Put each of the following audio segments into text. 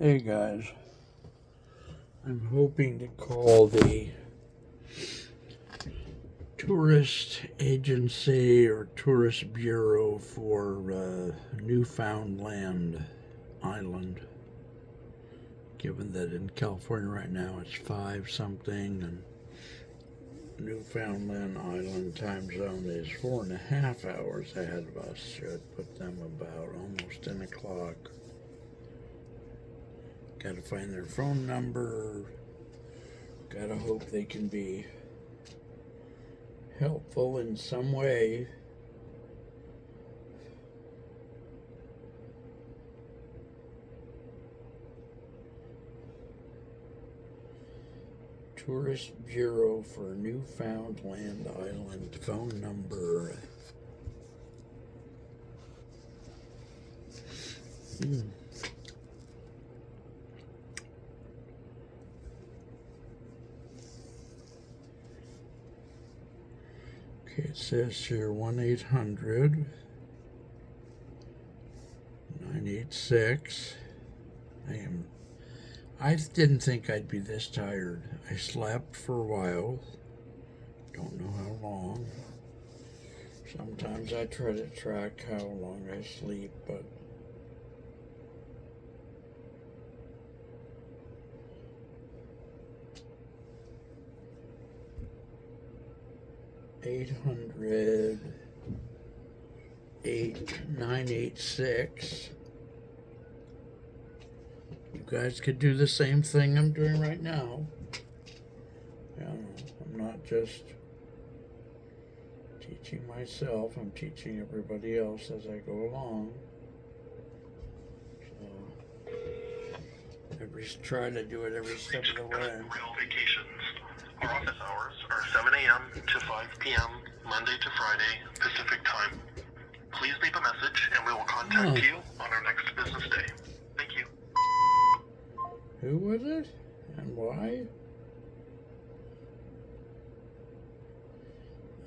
Hey guys, I'm hoping to call the tourist agency or tourist bureau for Newfoundland Island. Given that in California right now it's 5 something and Newfoundland Island time zone is 4.5 hours ahead of us. Should put them about almost 10 o'clock. Gotta find their phone number. Gotta hope they can be helpful in some way. Tourist Bureau for Newfoundland Island phone number. Okay, it says here 1-800-986. I didn't think I'd be this tired. I slept for a while. Don't know how long. Sometimes I try to track how long I sleep, but (800-986). You guys could do the same thing I'm doing right now. I'm not just teaching myself, I'm teaching everybody else as I go along. So, try to do it every step of the way. Rail vacations. Our office hours are 7 a.m. to 5 p.m. Monday to Friday, Pacific time. Please leave a message and we will contact you on our next business day. Thank you. Who was it? And why?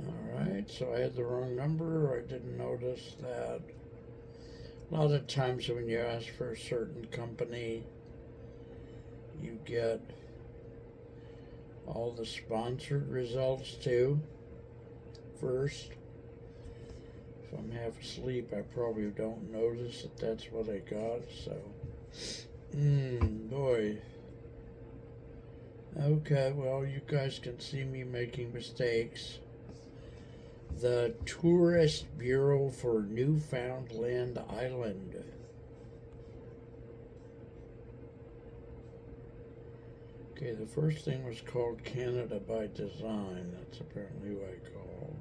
Alright, so I had the wrong number, or I didn't notice that. A lot of times when you ask for a certain company, you get all the sponsored results too first. If I'm half asleep, I probably don't notice that that's what I got, so boy. Okay, well, you guys can see me making mistakes. The Tourist Bureau for Newfoundland Island. Okay, the first thing was called Canada by Design. That's apparently who I call.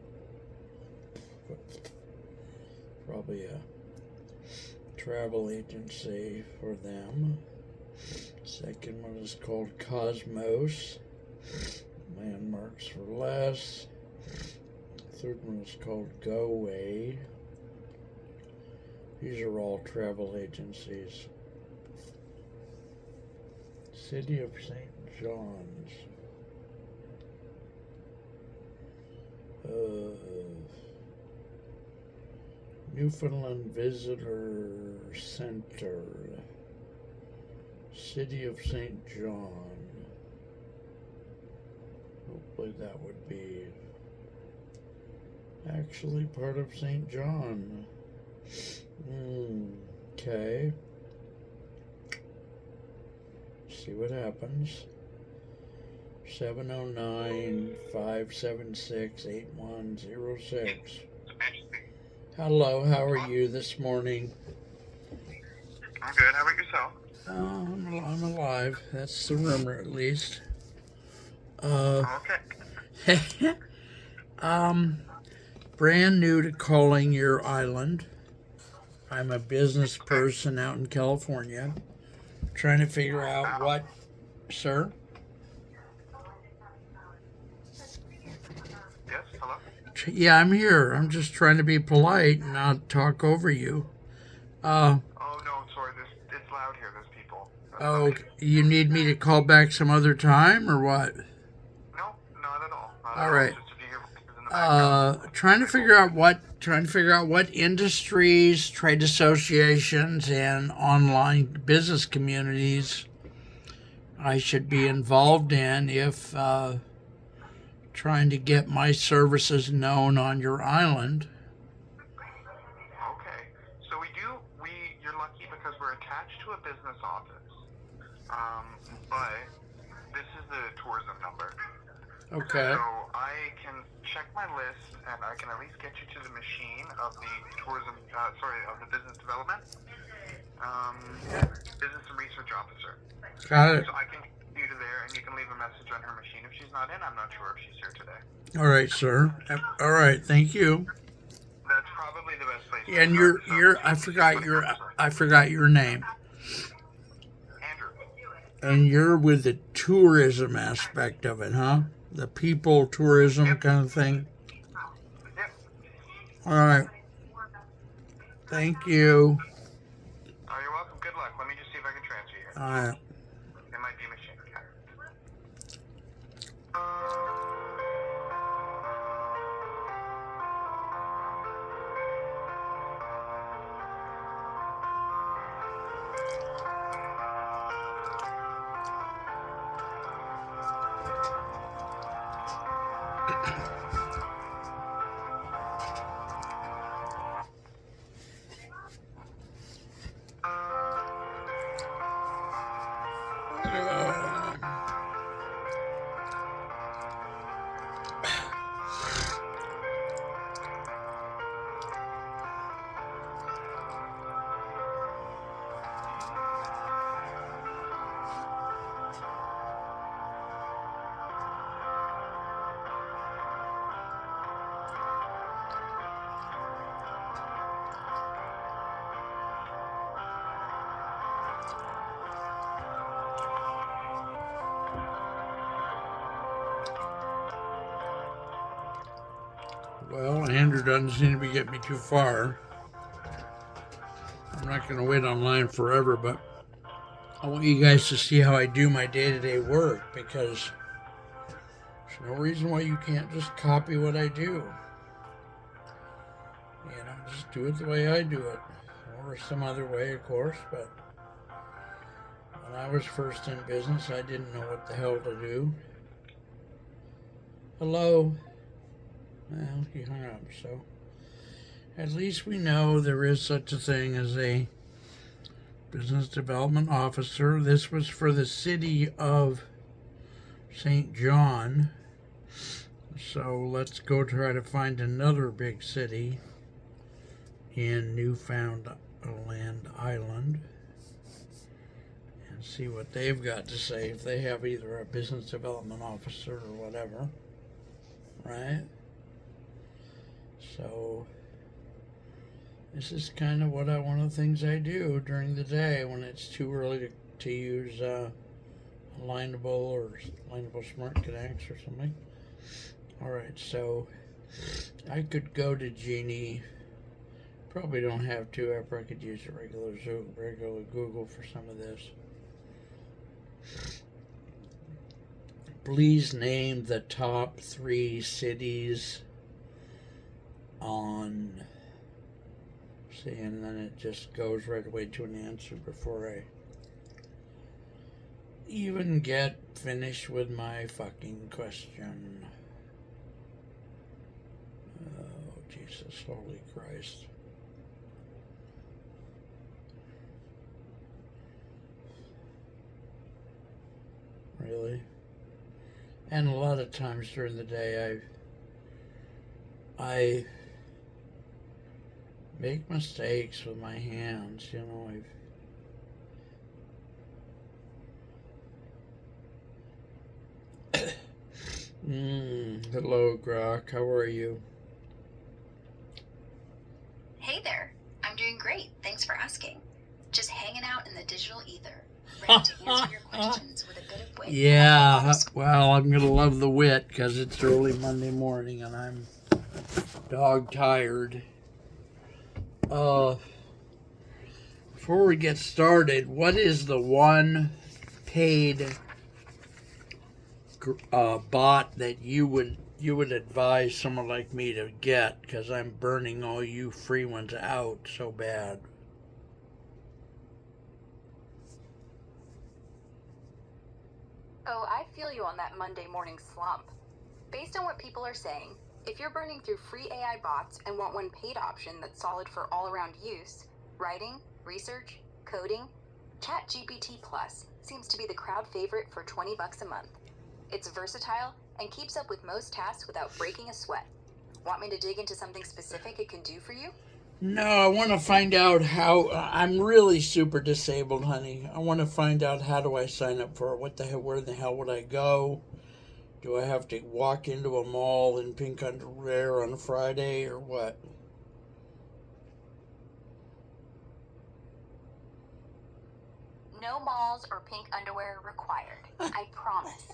Probably a travel agency for them. Second one is called Cosmos. Landmarks for Less. Third one is called Go Way. These are all travel agencies. City of St. John's. Newfoundland Visitor Center. City of St. John. Hopefully that would be actually part of St. John. Okay. See what happens. 709-576-8106. Hello, how are you this morning? I'm good. How about yourself? I'm alive. That's the rumor, at least. Okay. Brand new to calling your island. I'm a business person out in California, trying to figure out what, sir? Yes, hello? Yeah, I'm here. I'm just trying to be polite and not talk over you. Oh, no, sorry. It's loud here. There's people. You need me to call back some other time or what? No, not at all. All right. Just if you hear voices in the background? Trying to figure out what industries, trade associations, and online business communities I should be involved in if trying to get my services known on your island. Okay. So you're lucky because we're attached to a business office. But this is the tourism number. Okay. So I can check my list and I can at least get you to the machine of the of the business development, business and research officer. Got it. So I can get you to there and you can leave a message on her machine. If she's not in, I'm not sure if she's here today. All right, sir. All right, thank you. That's probably the best place. And I forgot your name. Andrew. And you're with the tourism aspect of it, huh? The people tourism kind of thing. Yep. All right. Thank you. Oh, you're welcome. Good luck. Let me just see if I can transfer you. All right. It might be a machine. Okay. Well, Andrew doesn't seem to be getting me too far. I'm not going to wait online forever, but I want you guys to see how I do my day-to-day work, because there's no reason why you can't just copy what I do. You know, just do it the way I do it. Or some other way, of course, but when I was first in business, I didn't know what the hell to do. Hello? Well, he hung up, so at least we know there is such a thing as a business development officer. This was for the city of St. John. So let's go try to find another big city in Newfoundland Island and see what they've got to say, if they have either a business development officer or whatever, right? So this is kind of one of the things I do during the day when it's too early to use Alignable or Alignable Smart Connects or something. Alright, so I could go to Genie. Probably don't have to. I could use a regular Google for some of this. Please name the top 3 cities on, see, and then it just goes right away to an answer before I even get finished with my fucking question. Oh, Jesus, holy Christ. Really? And a lot of times during the day I make mistakes with my hands, you know. Hello, Grok. How are you? Hey there. I'm doing great. Thanks for asking. Just hanging out in the digital ether, ready to answer your questions with a bit of wit. Yeah, well, I'm going to love the wit because it's early Monday morning and I'm dog tired. Before we get started, what is the one paid bot that you would you would advise someone like me to get, because I'm burning all you free ones out so bad. Oh, I feel you on that Monday morning slump. Based on what people are saying, if you're burning through free AI bots and want one paid option that's solid for all-around use, writing, research, coding, ChatGPT Plus seems to be the crowd favorite for $20 a month. It's versatile and keeps up with most tasks without breaking a sweat. Want me to dig into something specific it can do for you? No, I want to find out how. I'm really super disabled, honey. I want to find out how do I sign up for it? What the hell? Where the hell would I go? Do I have to walk into a mall in pink underwear on a Friday or what? No malls or pink underwear required. I promise.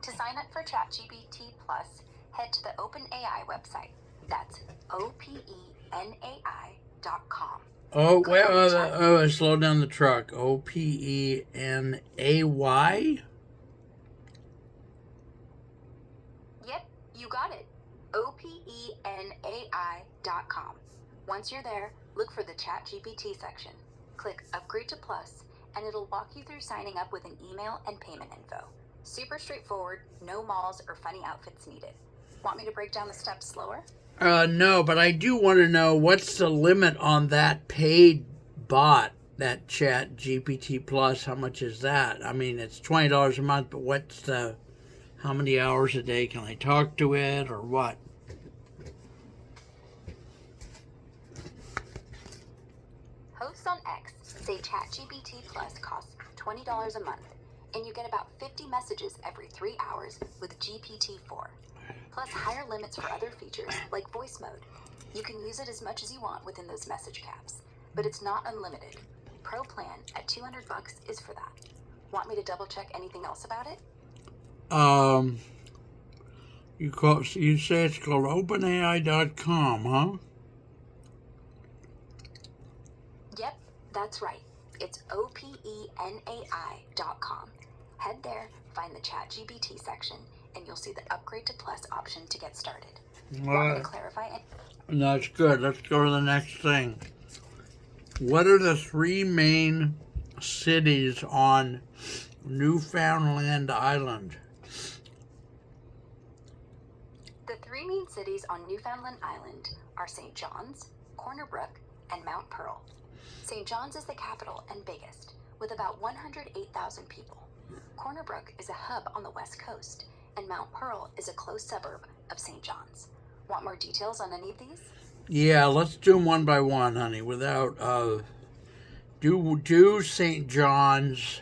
To sign up for ChatGPT Plus, head to the OpenAI website. That's OPENAI.com. Oh, well, slow down the truck. OPENAY? Yep, you got it. OPENAI.com. Once you're there, look for the ChatGPT section. Click Upgrade to Plus, and it'll walk you through signing up with an email and payment info. Super straightforward, no malls or funny outfits needed. Want me to break down the steps slower? No, but I do want to know what's the limit on that paid bot, that Chat GPT Plus. How much is that? I mean, it's $20 a month, but how many hours a day can I talk to it or what? Hosts on X say ChatGPT Plus costs $20 a month, and you get about 50 messages every 3 hours with GPT-4. Plus higher limits for other features like voice mode. You can use it as much as you want within those message caps, but it's not unlimited. Pro plan at $200 is for that. Want me to double check anything else about it? You say it's called OpenAI.com, huh? Yep, that's right. It's OPENAI.com. Head there, find the ChatGPT section, and you'll see the Upgrade to Plus option to get started. Want me to clarify it? That's good. Let's go to the next thing. What are the 3 main cities on Newfoundland Island? The 3 main cities on Newfoundland Island are St. John's, Corner Brook, and Mount Pearl. St. John's is the capital and biggest, with about 108,000 people. Corner Brook is a hub on the west coast, and Mount Pearl is a close suburb of St. John's. Want more details on any of these? Yeah, let's do them one by one, honey. Without do St. John's.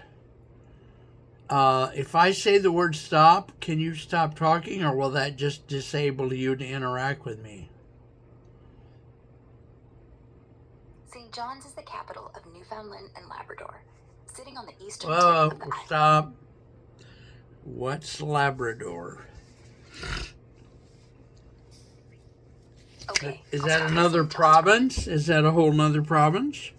If I say the word stop, can you stop talking, or will that just disable you to interact with me? St. John's is the capital of Newfoundland and Labrador, sitting on the eastern tip of the island. Stop. What's Labrador? Okay. Is that another province? Is that a whole nother province?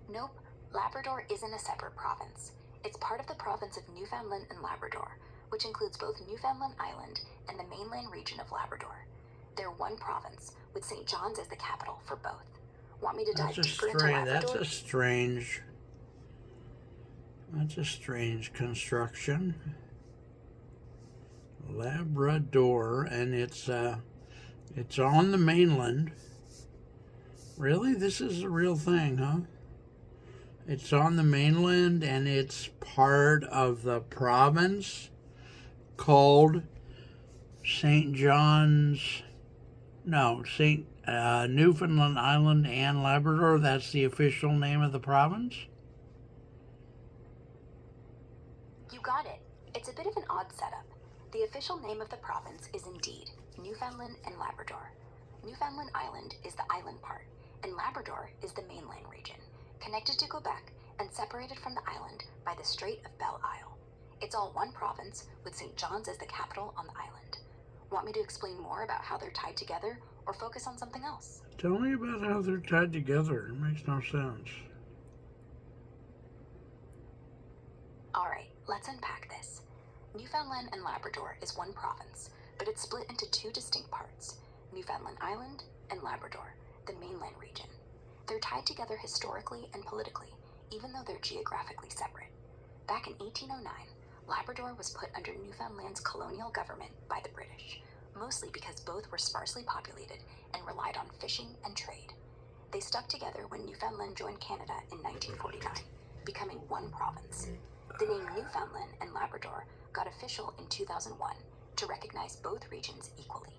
Nope. Labrador isn't a separate province. It's part of the province of Newfoundland and Labrador, which includes both Newfoundland Island and the mainland region of Labrador. They're one province, with St. John's as the capital for both. Want me to dive deeper into Labrador? That's a strange construction. Labrador, and it's on the mainland. Really? This is a real thing, huh? It's on the mainland, and it's part of the province called St. John's. No, Newfoundland Island and Labrador. That's the official name of the province? You got it. It's a bit of an odd setup. The official name of the province is indeed Newfoundland and Labrador. Newfoundland Island is the island part, and Labrador is the mainland region, connected to Quebec and separated from the island by the Strait of Belle Isle. It's all one province, with St. John's as the capital on the island. Want me to explain more about how they're tied together, or focus on something else? Tell me about how they're tied together. It makes no sense. All right, let's unpack this. Newfoundland and Labrador is one province, but it's split into two distinct parts, Newfoundland Island and Labrador, the mainland region. They're tied together historically and politically, even though they're geographically separate. Back in 1809, Labrador was put under Newfoundland's colonial government by the British, mostly because both were sparsely populated and relied on fishing and trade. They stuck together when Newfoundland joined Canada in 1949, becoming one province. The name Newfoundland and Labrador got official in 2001 to recognize both regions equally.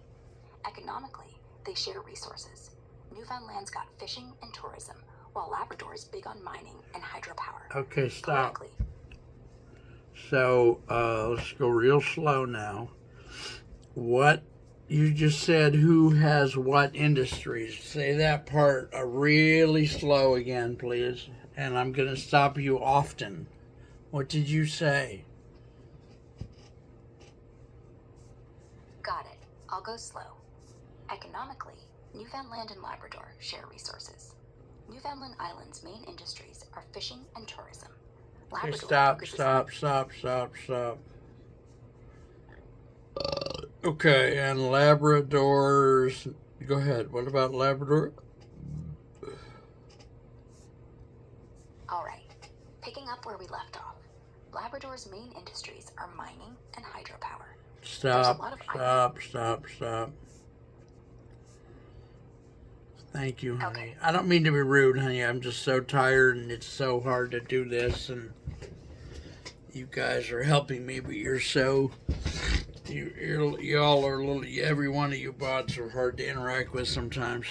Economically, they share resources. Newfoundland's got fishing and tourism, while Labrador is big on mining and hydropower. Okay, stop. Politically, So, let's go real slow now. What you just said, who has what industries? Say that part really slow again, please. And I'm going to stop you often. What did you say? got it. I'll go slow. Economically, Newfoundland and Labrador share resources. Newfoundland Island's main industries are fishing and tourism. Okay, Labrador stop. Okay, and Labrador's... Go ahead. What about Labrador? All right, picking up where we left off. Labrador's main industries are mining and hydropower. Stop. Stop. Thank you, honey. Okay. I don't mean to be rude, honey. I'm just so tired and it's so hard to do this, and you guys are helping me, but you're so... Y'all are every one of you bots are hard to interact with sometimes.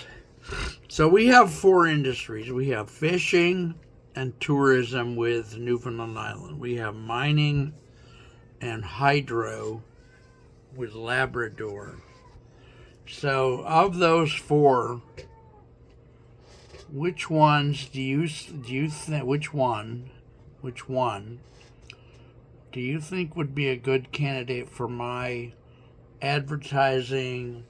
So we have 4 industries. We have fishing and tourism with Newfoundland Island. We have mining and hydro with Labrador. So of those 4, which ones do you think? Which one do you think would be a good candidate for my advertising,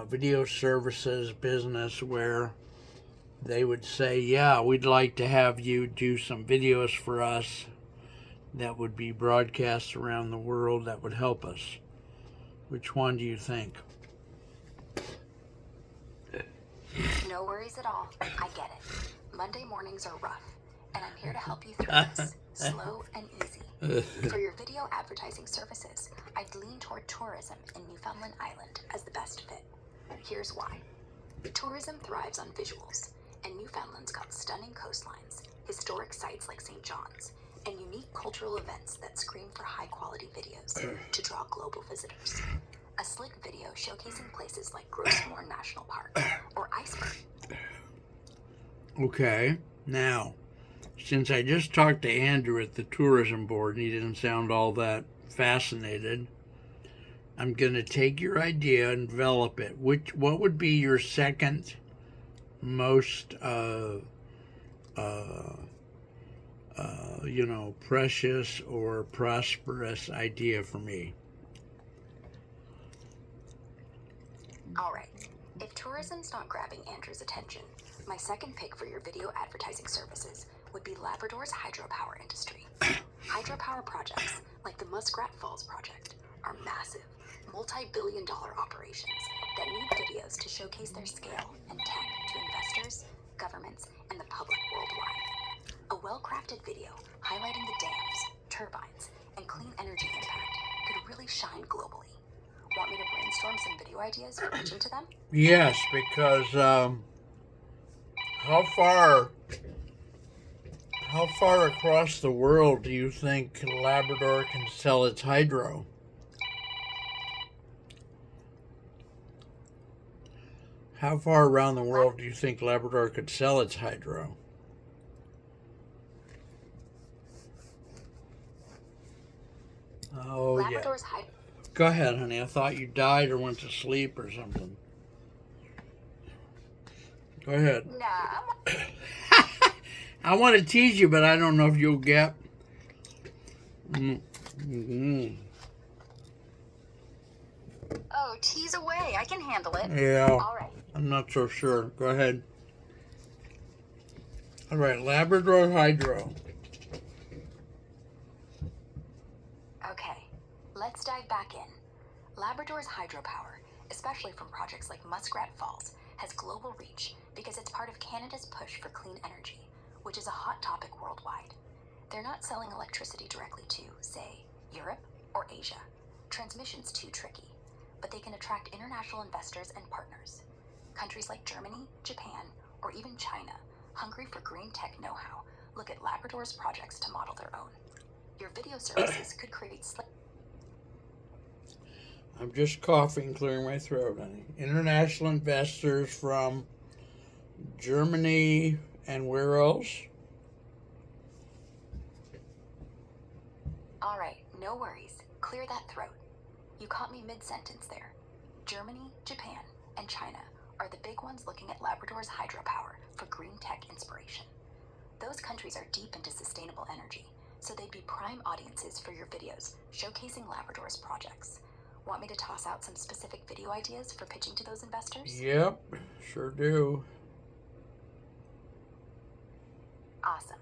video services business, where they would say, yeah, we'd like to have you do some videos for us that would be broadcast around the world that would help us? Which one do you think? No worries at all. I get it. Monday mornings are rough, and I'm here to help you through this, slow and easy. For your video advertising services, I'd lean toward tourism in Newfoundland Island as the best fit. Here's why. Tourism thrives on visuals, and Newfoundland's got stunning coastlines, historic sites like St. John's, and unique cultural events that scream for high-quality videos to draw global visitors. A slick video showcasing places like Grossmore National Park or Iceberg. Okay, now, since I just talked to Andrew at the tourism board and he didn't sound all that fascinated, I'm going to take your idea and develop it. What would be your second most, precious or prosperous idea for me? All right. If tourism's not grabbing Andrew's attention, my second pick for your video advertising services would be Labrador's hydropower industry. Hydropower projects, like the Muskrat Falls project, are massive, multi-billion-dollar operations that need videos to showcase their scale and tech to investors, governments, and the public worldwide. A well-crafted video highlighting the dams, turbines, and clean energy impact could really shine globally. Want me to brainstorm some video ideas for pitching to them? Yes, because how far across the world do you think Labrador can sell its hydro? How far around the world do you think Labrador could sell its hydro? Oh, Labrador's yeah. Go ahead, honey. I thought you died or went to sleep or something. Go ahead. Nah. I want to tease you, but I don't know if you'll get... Mm-hmm. Oh, tease away. I can handle it. Yeah. All right. I'm not so sure. Go ahead. All right, Labrador Hydro. Okay. back in. Labrador's hydropower, especially from projects like Muskrat Falls, has global reach because it's part of Canada's push for clean energy, which is a hot topic worldwide. They're not selling electricity directly to, say, Europe or Asia. Transmission's too tricky, but they can attract international investors and partners. Countries like Germany, Japan, or even China, hungry for green tech know-how, look at Labrador's projects to model their own. Your video services could create I'm just coughing, clearing my throat, honey. International investors from Germany and where else? All right, no worries. Clear that throat. You caught me mid-sentence there. Germany, Japan, and China are the big ones looking at Labrador's hydropower for green tech inspiration. Those countries are deep into sustainable energy, so they'd be prime audiences for your videos showcasing Labrador's projects. Want me to toss out some specific video ideas for pitching to those investors? Yep, sure do. Awesome.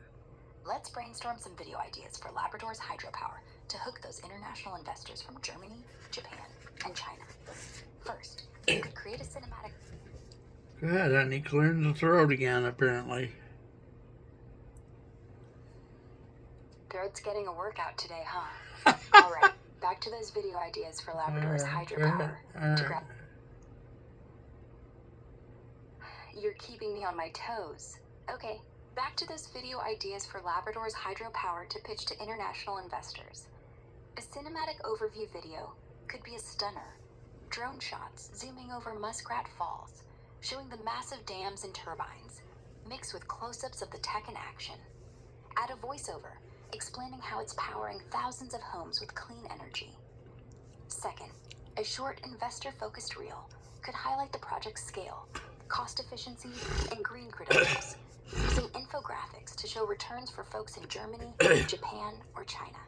Let's brainstorm some video ideas for Labrador's hydropower to hook those international investors from Germany, Japan, and China. First, you could create a cinematic... Good, honey, clearing the throat again, apparently. Throat's getting a workout today, huh? All right, back to those video ideas for Labrador's hydropower. To grab... You're keeping me on my toes. Okay, back to those video ideas for Labrador's hydropower to pitch to international investors. A cinematic overview video could be a stunner. Drone shots zooming over Muskrat Falls, showing the massive dams and turbines, mixed with close-ups of the tech in action. Add a voiceover explaining how it's powering thousands of homes with clean energy. Second, a short investor-focused reel could highlight the project's scale, cost efficiency, and green credentials, using infographics to show returns for folks in Germany, Japan, or China.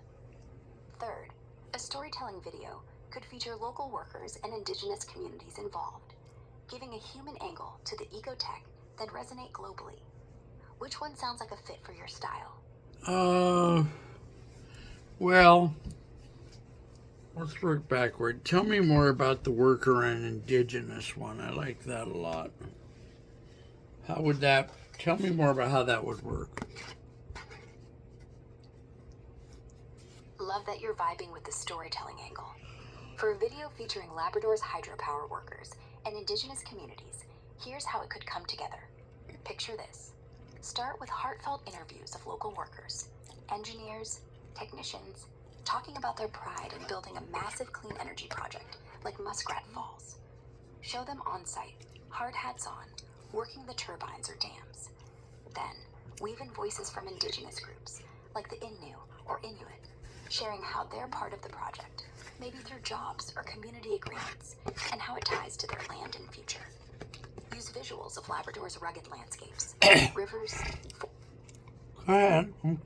Third, a storytelling video could feature local workers and indigenous communities involved, giving a human angle to the ecotech that resonate globally. Which one sounds like a fit for your style? Well, let's work backward. Tell me more about the worker and indigenous one. I like that a lot. How would that, tell me more about how that would work. Love that you're vibing with the storytelling angle. For a video featuring Labrador's hydropower workers and indigenous communities, here's how it could come together. Picture this. Start with heartfelt interviews of local workers, engineers, technicians, talking about their pride in building a massive clean energy project like Muskrat Falls. Show them on site, hard hats on, working the turbines or dams. Then, weave in voices from indigenous groups, like the Innu or Inuit, sharing how they're part of the project, maybe through jobs or community agreements, and how it ties to their land and future. Use visuals of Labrador's rugged landscapes, rivers... Go ahead. I'm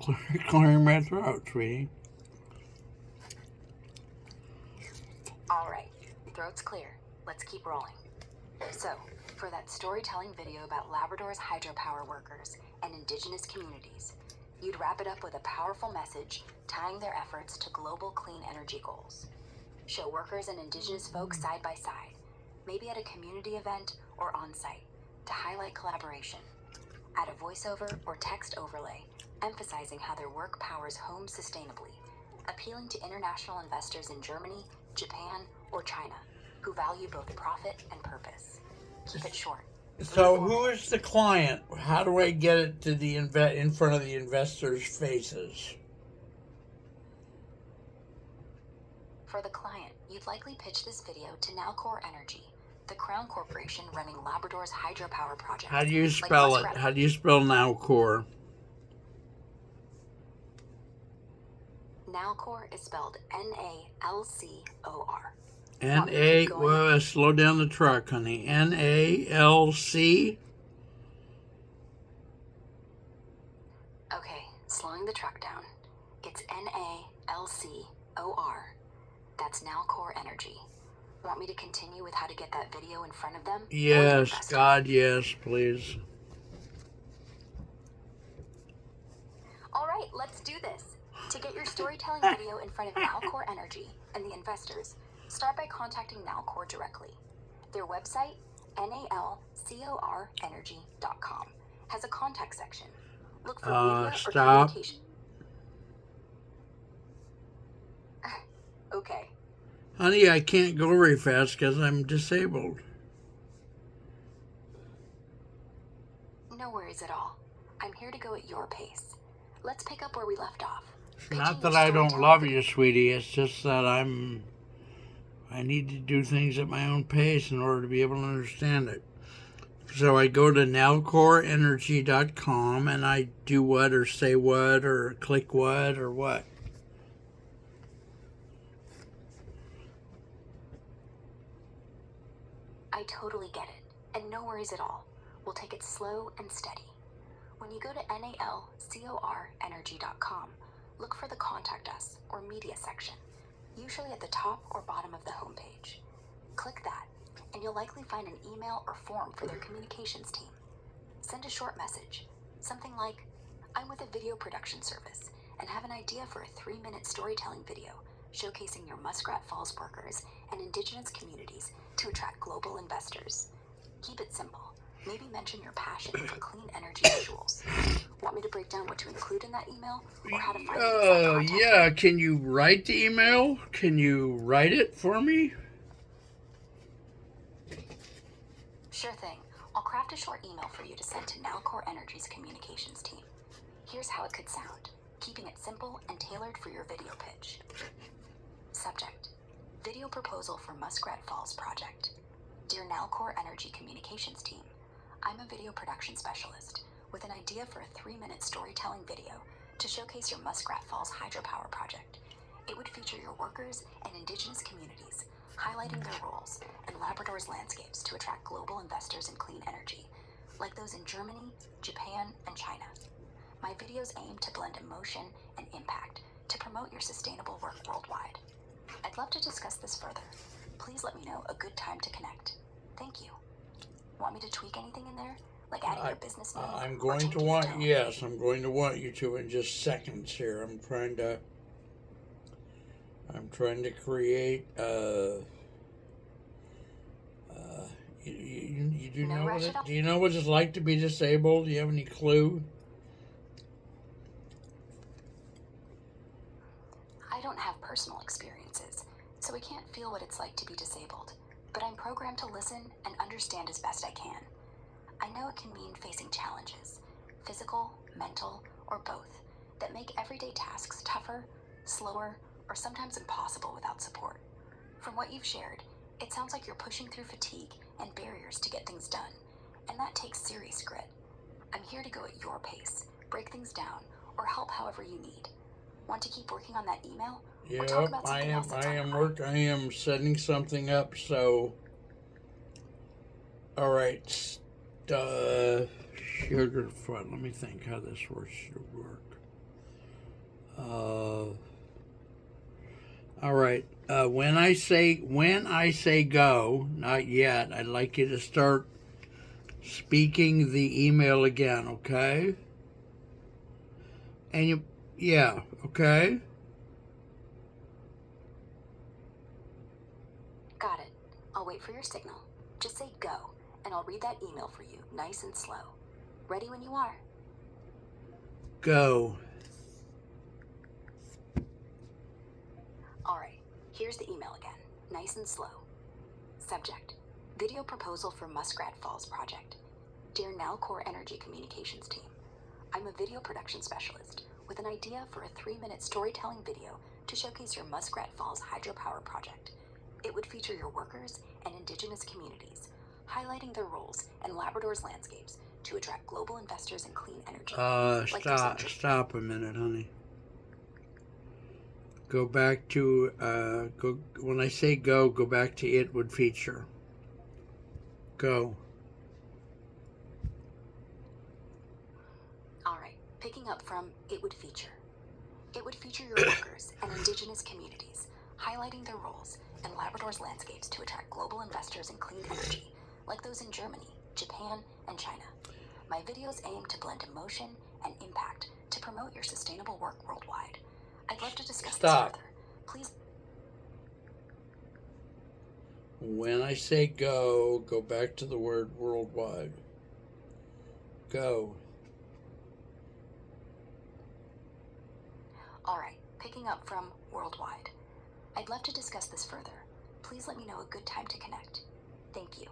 clearing my throat, sweetie. All right, throat's clear. Let's keep rolling. So, for that storytelling video about Labrador's hydropower workers and indigenous communities, you'd wrap it up with a powerful message tying their efforts to global clean energy goals. Show workers and indigenous folks side by side, maybe at a community event or on-site, to highlight collaboration. Add a voiceover or text overlay, emphasizing how their work powers homes sustainably, appealing to international investors in Germany, Japan, or China, who value both profit and purpose. Keep it short. So who is the client? How do I get it to the in front of the investors' faces? For the client, you'd likely pitch this video to Nalcor Energy, the Crown Corporation running Labrador's hydropower project. How do you spell it? How do you spell Nalcor? Nalcor is spelled N-A-L-C-O-R. N-A, well, slow down the truck, honey. N-A-L-C? Okay, slowing the truck down. It's N-A-L-C-O-R. That's Nalcor Energy. Want me to continue with how to get that video in front of them? Yes, God, yes, please. All right, let's do this. To get your storytelling video in front of Nalcor Energy and the investors, start by contacting Nalcor directly. Their website, nalcorenergy.com, has a contact section. Look for media or Stop. communication. Okay. Honey, I can't go very fast because I'm disabled. No worries at all. I'm here to go at your pace. Let's pick up where we left off. It's not that I don't love you, sweetie. It's just that I need to do things at my own pace in order to be able to understand it. So I go to nalcorenergy.com and I do what or say what or click what or what. I totally get it, and no worries at all. We'll take it slow and steady. When you go to nalcorenergy.com, look for the Contact Us or Media section, usually at the top or bottom of the homepage. Click that, and you'll likely find an email or form for their communications team. Send a short message, something like, I'm with a video production service and have an idea for a 3-minute storytelling video showcasing your Muskrat Falls workers and indigenous communities to attract global investors. Keep it simple. Maybe mention your passion for clean energy visuals. Want me to break down what to include in that email or how to find the exact contact? Yeah. Can you write the email? Can you write it for me? Sure thing. I'll craft a short email for you to send to Nalcor Energy's communications team. Here's how it could sound, keeping it simple and tailored for your video pitch. Subject: Video proposal for Muskrat Falls project. Dear Nalcor Energy communications team, I'm a video production specialist with an idea for a 3-minute storytelling video to showcase your Muskrat Falls hydropower project. It would feature your workers and indigenous communities, highlighting their roles and Labrador's landscapes to attract global investors in clean energy, like those in Germany, Japan, and China. My videos aim to blend emotion and impact to promote your sustainable work worldwide. I'd love to discuss this further. Please let me know a good time to connect. Thank you. Want me to tweak anything in there? Like adding your business name? I'm or going to changing the want, tone? yes, I'm going to want you to in just seconds here. I'm trying to create, you do No know rush at all. do you know what it's like to be disabled? Do you have any clue? I don't have personal experiences, so I can't feel what it's like to be disabled, but I'm programmed to listen and understand as best I can. I know it can mean facing challenges, physical, mental, or both, that make everyday tasks tougher, slower, or sometimes impossible without support. From what you've shared, it sounds like you're pushing through fatigue and barriers to get things done, and that takes serious grit. I'm here to go at your pace, break things down, or help however you need. Want to keep working on that email? Or talk Yep, about something else that's on your mind? I am setting something up, so all right, sugar front. Let me think how this should work. All right. When I say go, not yet. I'd like you to start speaking the email again, okay? And yeah, okay. Got it. I'll wait for your signal. Just say go, and I'll read that email for you, nice and slow. Ready when you are. Go. Alright, here's the email again, nice and slow. Subject: Video proposal for Muskrat Falls project. Dear Nalcor Energy communications team, I'm a video production specialist with an idea for a 3-minute storytelling video to showcase your Muskrat Falls hydropower project. It would feature your workers and indigenous communities, highlighting their roles and Labrador's landscapes to attract global investors in clean energy. Stop a minute, honey. Go back to when I say go back to it would feature. Go. Alright, picking up from it would feature. It would feature your workers and indigenous communities, highlighting their roles and Labrador's landscapes to attract global investors in clean energy, like those in Germany, Japan, and China. My videos aim to blend emotion and impact to promote your sustainable work worldwide. I'd love to discuss Stop. this further. Please. When I say go, go back to the word worldwide. Go. Alright, picking up from worldwide. I'd love to discuss this further. Please let me know a good time to connect. Thank you.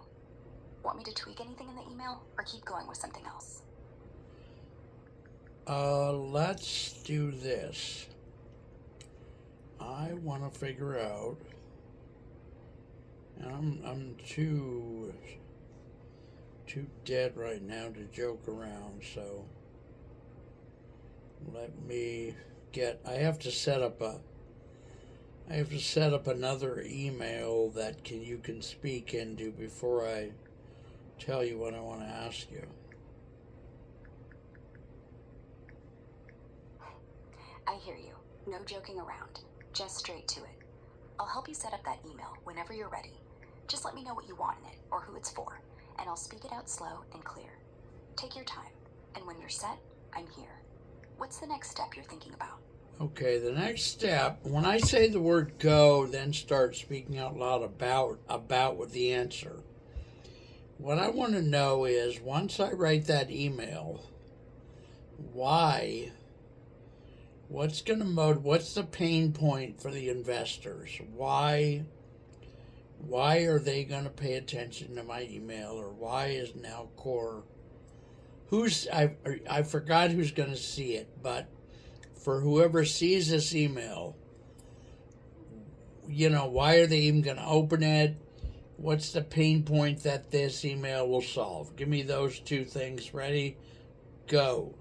Want me to tweak anything in the email or keep going with something else? Let's do this. I want to figure out, and I'm too dead right now to joke around, so let me I have to set up another email that you can speak into before I tell you what I want to ask you. I hear you. No joking around. Just straight to it. I'll help you set up that email whenever you're ready. Just let me know what you want in it or who it's for, and I'll speak it out slow and clear. Take your time, and when you're set, I'm here. What's the next step you're thinking about? Okay, the next step, when I say the word go, then start speaking out loud about with the answer. What I want to know is, once I write that email, what's the pain point for the investors? Why are they going to pay attention to my email, or why is Nowcore, I forgot who's going to see it, but for whoever sees this email, why are they even going to open it? What's the pain point that this email will solve? Give me those two things. Ready? Go.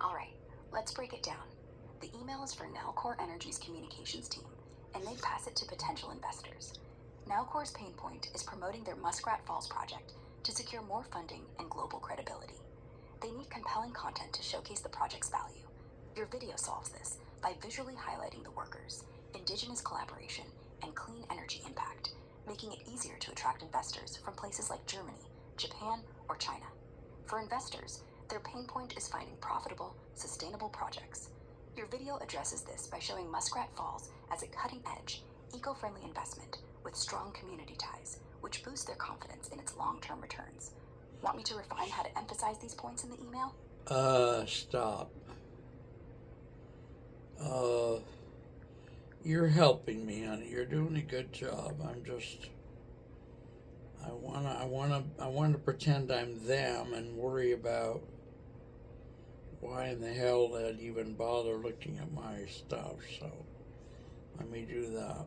Alright, let's break it down. The email is for Nowcore Energy's communications team, and they pass it to potential investors. Nowcore's pain point is promoting their Muskrat Falls project to secure more funding and global credibility. They need compelling content to showcase the project's value. Your video solves this by visually highlighting the workers, indigenous collaboration, and clean energy impact, making it easier to attract investors from places like Germany, Japan, or China. For investors, their pain point is finding profitable, sustainable projects. Your video addresses this by showing Muskrat Falls as a cutting-edge, eco-friendly investment with strong community ties, which boosts their confidence in its long-term returns. Want me to refine how to emphasize these points in the email? Stop. You're helping me, honey. You're doing a good job. I wanna pretend I'm them and worry about why in the hell they'd even bother looking at my stuff, so let me do that.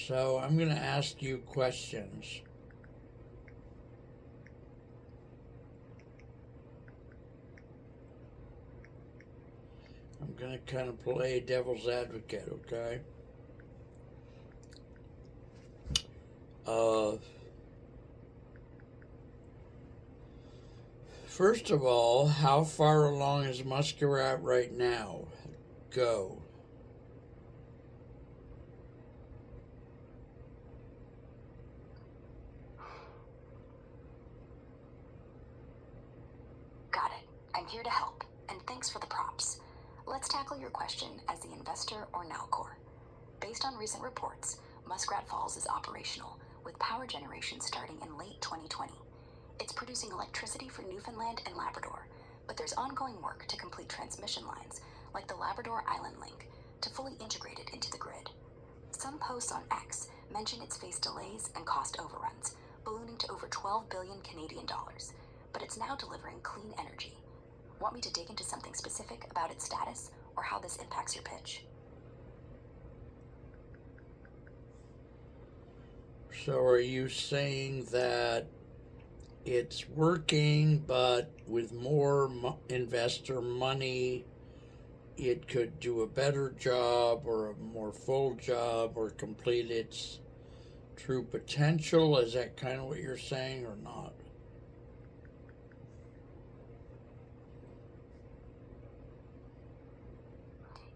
So I'm gonna ask you questions. I'm gonna kind of play devil's advocate, okay? First of all, how far along is Muskrat right now? Go. Got it. I'm here to help, and thanks for the props. Let's tackle your question as the investor or Nowcore. Based on recent reports, Muskrat Falls is operational, with power generation starting in late 2020. It's producing electricity for Newfoundland and Labrador, but there's ongoing work to complete transmission lines, like the Labrador Island Link, to fully integrate it into the grid. Some posts on X mention it's faced delays and cost overruns, ballooning to over 12 billion Canadian dollars, but it's now delivering clean energy. Want me to dig into something specific about its status or how this impacts your pitch? So are you saying that it's working, but with more investor money, it could do a better job or a more full job or complete its true potential? Is that kind of what you're saying or not?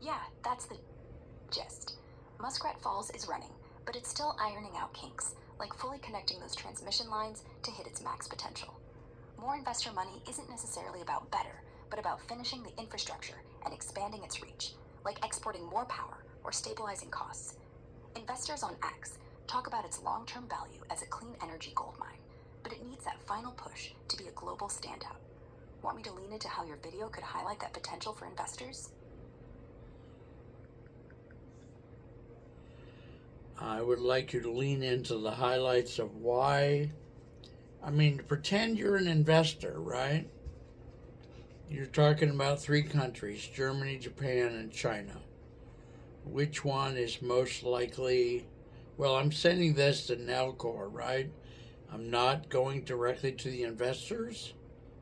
Yeah, that's the gist. Muskrat Falls is running, but it's still ironing out kinks, like fully connecting those transmission lines to hit its max potential. More investor money isn't necessarily about better, but about finishing the infrastructure and expanding its reach, like exporting more power or stabilizing costs. Investors on X talk about its long-term value as a clean energy gold mine, but it needs that final push to be a global standout. Want me to lean into how your video could highlight that potential for investors? I would like you to lean into the highlights of why. I mean, pretend you're an investor, right? You're talking about 3 countries, Germany, Japan, and China. Which one is most likely? Well, I'm sending this to Nalcor, right? I'm not going directly to the investors.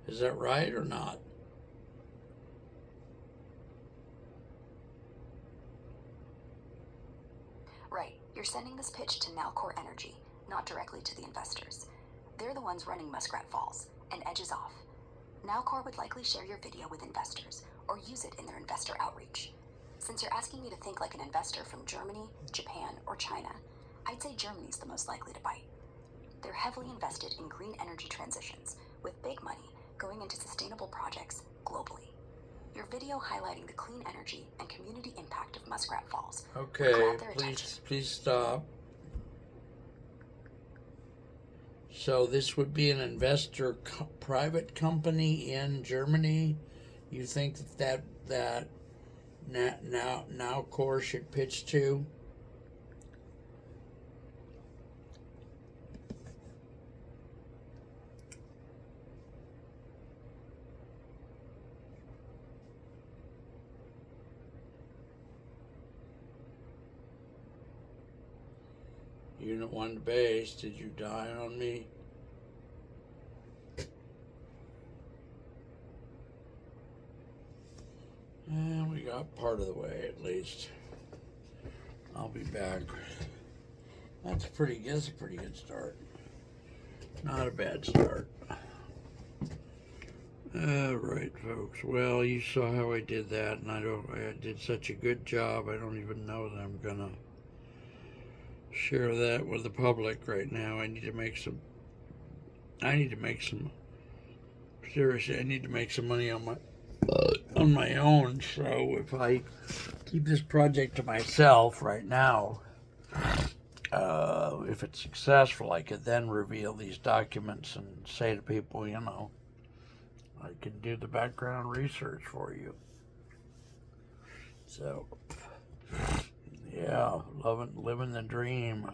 Is that right or not? Right, you're sending this pitch to Nalcor Energy, not directly to the investors. They're the ones running Muskrat Falls, and Edge is off. Nalcor would likely share your video with investors, or use it in their investor outreach. Since you're asking me to think like an investor from Germany, Japan, or China, I'd say Germany's the most likely to bite. They're heavily invested in green energy transitions, with big money going into sustainable projects globally. Your video highlighting the clean energy and community impact of Muskrat Falls would Okay, grab their attention. please stop. So this would be an investor private company in Germany. You think that Nalcor should pitch to? Unit 1 base, did you die on me? And we got part of the way at least. I'll be back. That's a pretty good start. Not a bad start. Alright, folks. Well, you saw how I did that, and I did such a good job, I don't even know that I'm gonna share that with the public right now. I need to make some seriously, I need to make some money on my own. So if I keep this project to myself right now, if it's successful, I could then reveal these documents and say to people, you know, I can do the background research for you. So, yeah, living the dream.